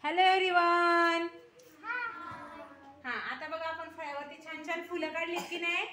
Hello everyone. हा, आता बघा आपण फळ्यावरती छान छान फुलं काढलीत की नाही.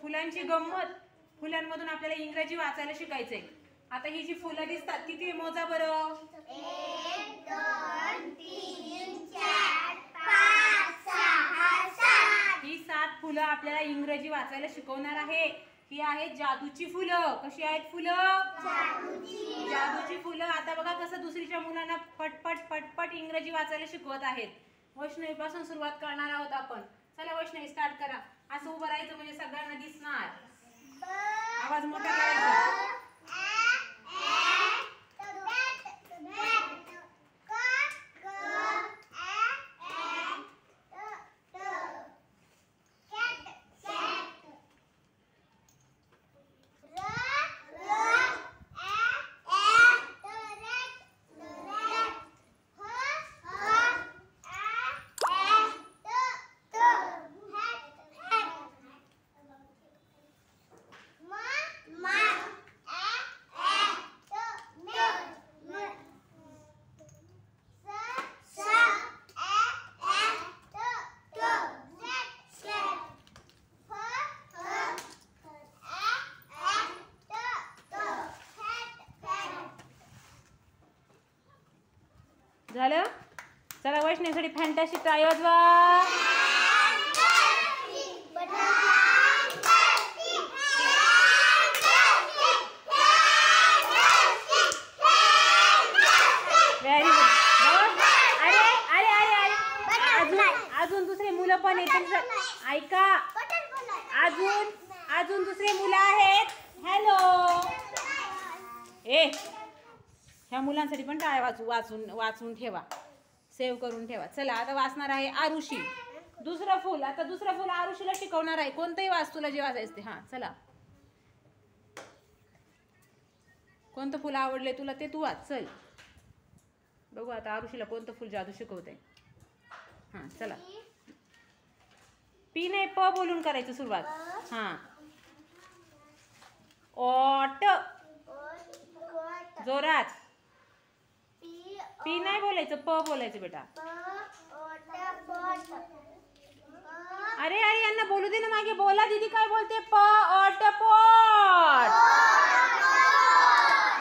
फुलांची गंमत, फुलांमधून आपल्याला इंग्रजी वाचायला शिकायचंय. आता ही जी फुलं दिसतात किती मोजा बरं. 1 2 3 4 5 6 7. ही 7 फुलं आपल्याला इंग्रजी वाचायला शिकवणार आहे. ही आहेत जादूची फुलं. कशी आहेत फुलं? जादूची फुलं. आता बघा कसं दुसरीच्या मुलांना पटपट पटपट इंग्रजी वाचायला शिकवत आहेत. वैष्णवी पासून सुरुवात करणार आहोत आपण. चला वैष्णवी स्टार्ट करा. असं उभं राहायचं म्हणजे सगळ्यांना दिसणार. आवाज मोठा करायचा. झालं? चला वैष्णवीसाठी फॅन्टॅस्टिक टाळी वाजवा. Very good. अरे अरे अरे अरे अजून दुसरे मुलं पण येतील. ऐका, अजून दुसरे मुलं आहेत. हॅलो. ह्या मुलांसाठी पण टाळ्या वाचून ठेवा, सेव्ह करून ठेवा. चला आता वाचणार आहे आरुषी. दुसरं फुल. आता दुसरं फुल आरुषीला शिकवणार आहे. कोणतंही वाच, तुला जे वाचायचं ते. हा चला, कोणतं फुल आवडले तुला ते तू वाच. चल बघू आता आरुषीला कोणतं फुल जादू शिकवते. हा चला. पी नाही, प बोलून करायचं सुरुवात. हा. ओट. जोरात. पी नाही बोलायचं, प बोलायचं बेटा. अरे अरे यांना बोलू दे ना. मागे बोला दीदी काय बोलते. प ओट पोट.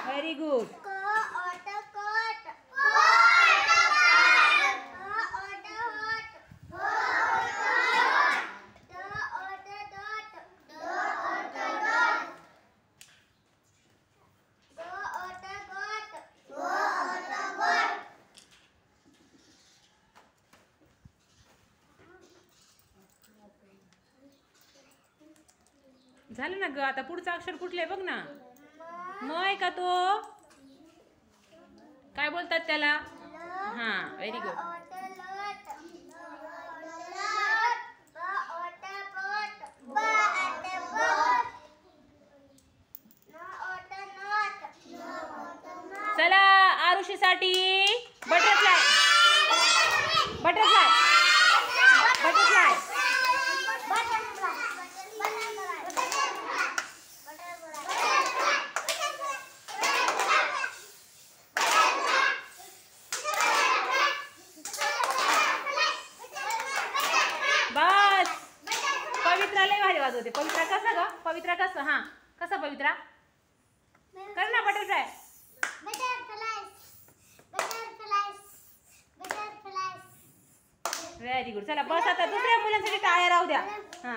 Very good. झालं ना ग. आता पुढचं अक्षर कुठलं आहे बघ ना. म आहे का तो? काय बोलतात त्याला? हा व्हेरी गुड. चला आरुषीसाठी बटरफ्लाय. बटरफ्लाय. बटरफ्लाय. बस. पवित्रा लय भारी वाजवते. पवित्रा कसा ग? पवित्रा कसं? हा कसा पवित्रा? कर ना बटरफ्लाय. Very good. चला बस. आता दुसऱ्या मुलांसाठी टाळ्या राहू द्या. हा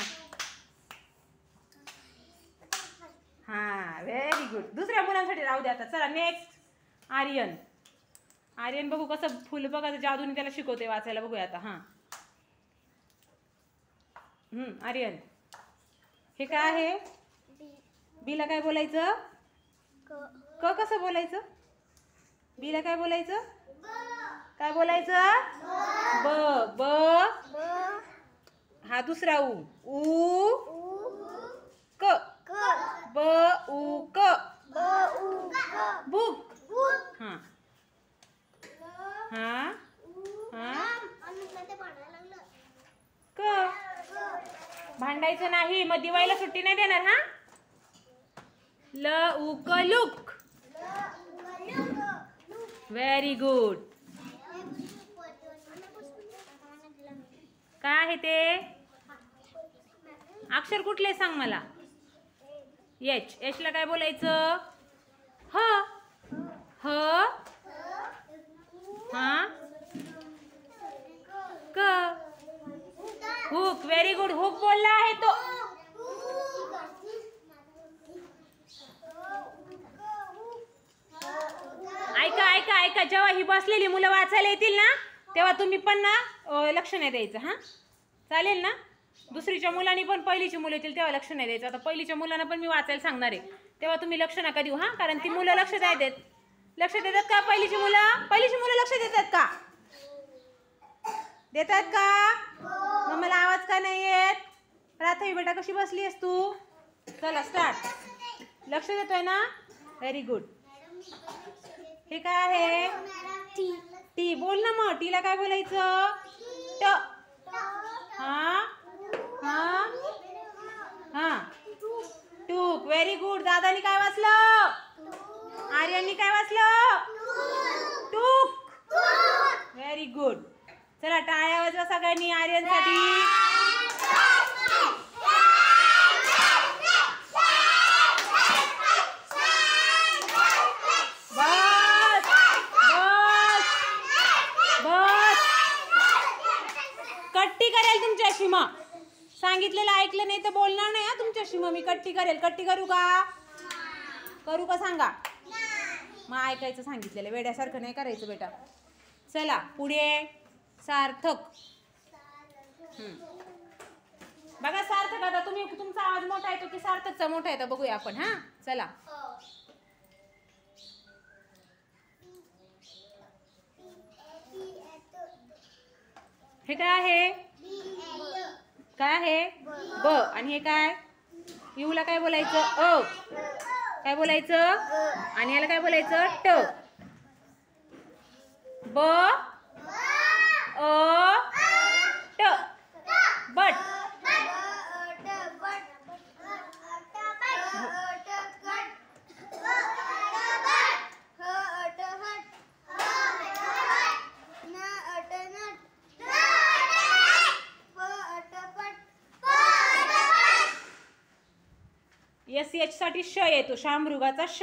हा व्हेरी गुड. दुसऱ्या मुलांसाठी राहू द्या. आता चला नेक्स्ट आर्यन. आर्यन बघू कसं फुल बघा जादूने त्याला शिकवते वाचायला. बघूया आता. हा आर्यन, हे काय आहे? बीला काय बोलायचं? क कसं बोलायचं? बीला काय बोलायचं? काय बोलायचं? ब. ब. हा दुसरा उ. उ क. ब उ क. बुक. हा हा हा क. भांडायचं नाही, मग दिवाळीला सुट्टी नाही देणार. हा. ल उ क लुक. Very good. काय आहे ते? अक्षर कुठले सांग मला. एच. एच ला काय बोलायचं? ह. ह. हा. क. हुक. Very good. हुक बोलला आहे तो. ऐका ऐका ऐका, जेव्हा ही बसलेली मुलं वाचायला येतील ना तेव्हा तुम्ही पण ना लक्ष नाही द्यायचं. हा, चालेल ना? दुसरीच्या मुलांनी पण पहिलीची मुलं येतील तेव्हा लक्ष नाही द्यायचं. आता पहिलीच्या मुलांना पण मी वाचायला सांगणार आहे, तेव्हा तुम्ही लक्ष नका देऊ. हा, कारण ती मुलं लक्ष नाही देत. लक्ष देतात का पहिलीची मुलं? पहिलीची मुलं लक्ष देतात का? देतात का? मग मला आवाज का नाही येत? प्राथवी बेटा कशी बसली आहेस तू? चला स्टार्ट. लक्ष देतोय ना? Very good. हे काय आहे? टी. बोल ना मग. टीला काय बोलायचं? ट. हा. हा. हा. टूक. Very good. दादानी काय वाचलं? आर्यननी काय वाचलं? टूक. Very good. चला टाळ्या वाजवा सगळ्यांनी आर्यनसाठी. बस बस बस. कट्टी करेल तुमच्याशी मग. सांगितलेलं ऐकलं नाही तर बोलणार नाही हा तुमच्याशी. मग मी कट्टी करेल. कट्टी करू का? करू का सांगा? मग ऐकायचं सांगितलेलं. वेड्यासारखं नाही करायचं बेटा. चला पुढे. सार्थक. बघा सार्थक. आता तुम्ही, तुमचा आवाज मोठा येतो की सार्थकचा मोठा येतो बघूया आपण. हा, चला. हे काय आहे? काय आहे? ब. आणि हे काय? युला काय बोलायचं? अ. काय बोलायचं? आणि याला काय बोलायचं? ट. ब. अ. ट. बट. एस एच साठी श येतो. शामृगाचा श.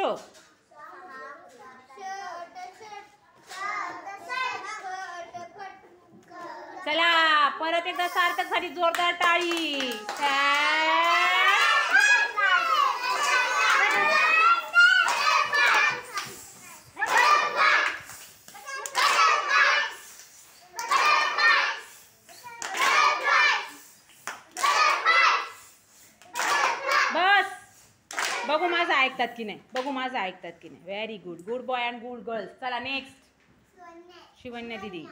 चला परत एकदा सार्थक साठी जोरदार टाळी. बस. बघू माझं ऐकतात की नाही. बघू माझं ऐकतात की नाही. Very good. Good boy and good girls. चला नेक्स्ट. शिवन्या दीदी.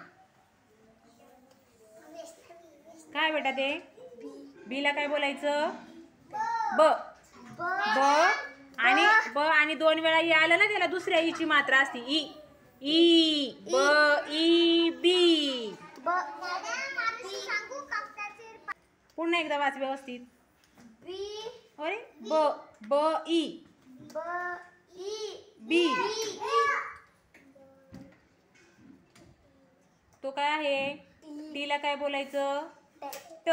काय बेटा ते? बीला काय बोलायचं? ब. ब. आणि ब आणि दोन वेळा ई आलं ना त्याला दुसऱ्या ईची मात्रा असते. ई. ई. ब. ई. बी. पुन्हा एकदा वाच व्यवस्थित. अरे ब. ब. ई. बी. तो काय आहे? टीला काय बोलायचं? ट.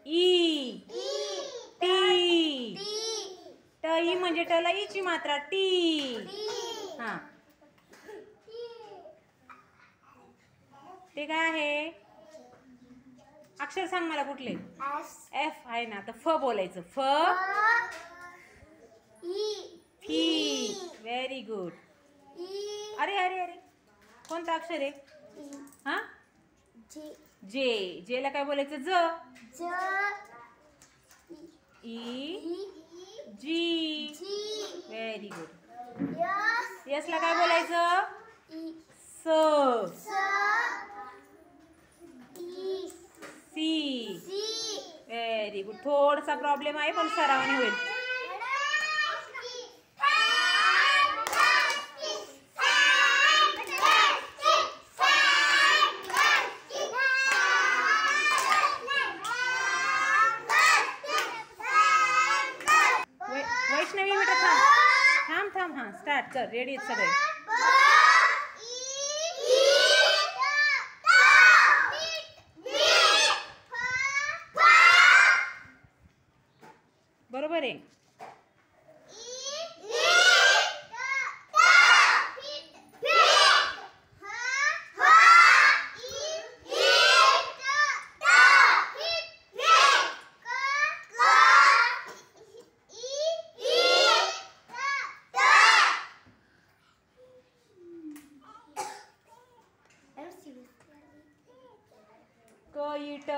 ई. टी. ट. ई म्हणजे टला ईची मात्रा टी. हा, ते काय आहे? अक्षर सांग मला कुठले? एफ आहे ना. तर फ बोलायचं. फ. फी. Very good. अरे अरे अरे, कोणतं अक्षर आहे? हा, जे. जेला काय बोलायचं? ज. ई. जी. Very good. यस ला काय बोलायचं? स. सी. Very good. थोडासा प्रॉब्लेम आहे पण सरावाने होईल. वैष्णवी बेटा थांब थांब थांब. हा स्टार्ट कर. रेडी आहेत सगळे? बरोबर आहे. क इट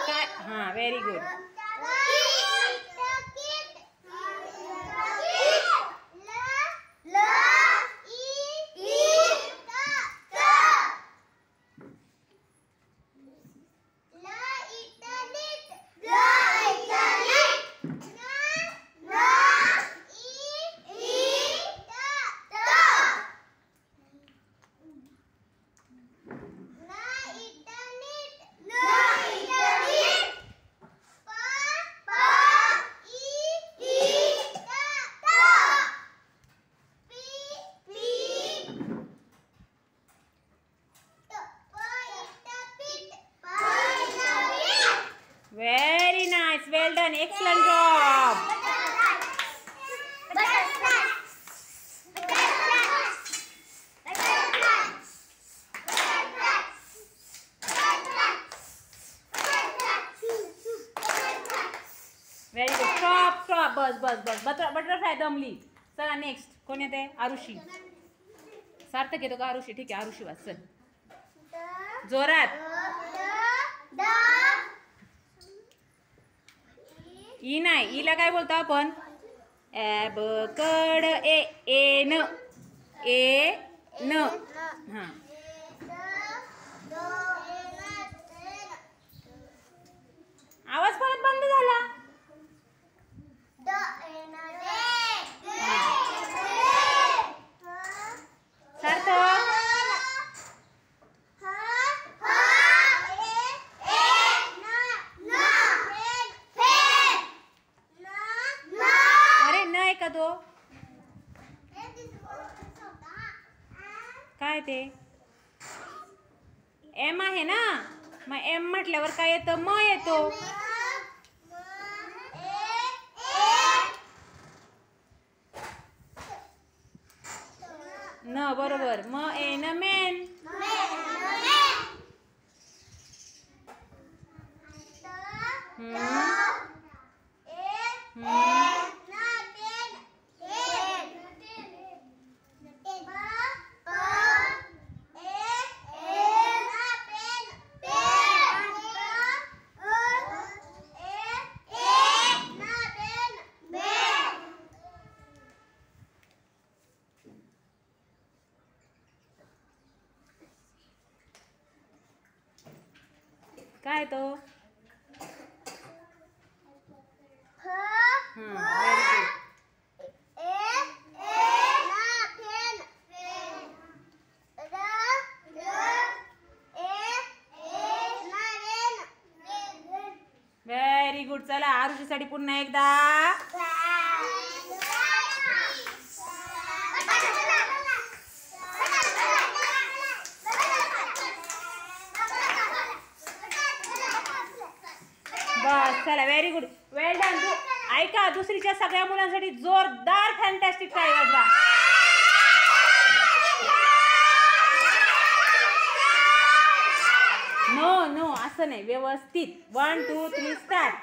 काय हा very good. Very nice. Well done. Excellent job. Very good. Stop. Stop. बस. बटरफ्लाय दमली. चला नेक्स्ट. कोण येते? आरुषी. सार्थक येतो का? आरुषी. ठीक आहे. आरुषी वाच. चल. जोरात. ई नाही. ईला काय बोलतो आपण? ॲबकड ए न हां. आवाज परत बंद झाला. सार्थक. का तो काय ते एम आहे ना. मग एम म्हटल्यावर काय येतं? म येतो. न बरोबर. म ए न मेन. काय तो? Very good. चला आरुषीसाठी पुन्हा एकदा. बस चला. Very good. Well done. ऐका दुसरीच्या सगळ्या मुलांसाठी जोरदार फॅन्टॅस्टिक टाळी वाजवा. नो असं नाही. व्यवस्थित. 1 2 3 स्टार्ट.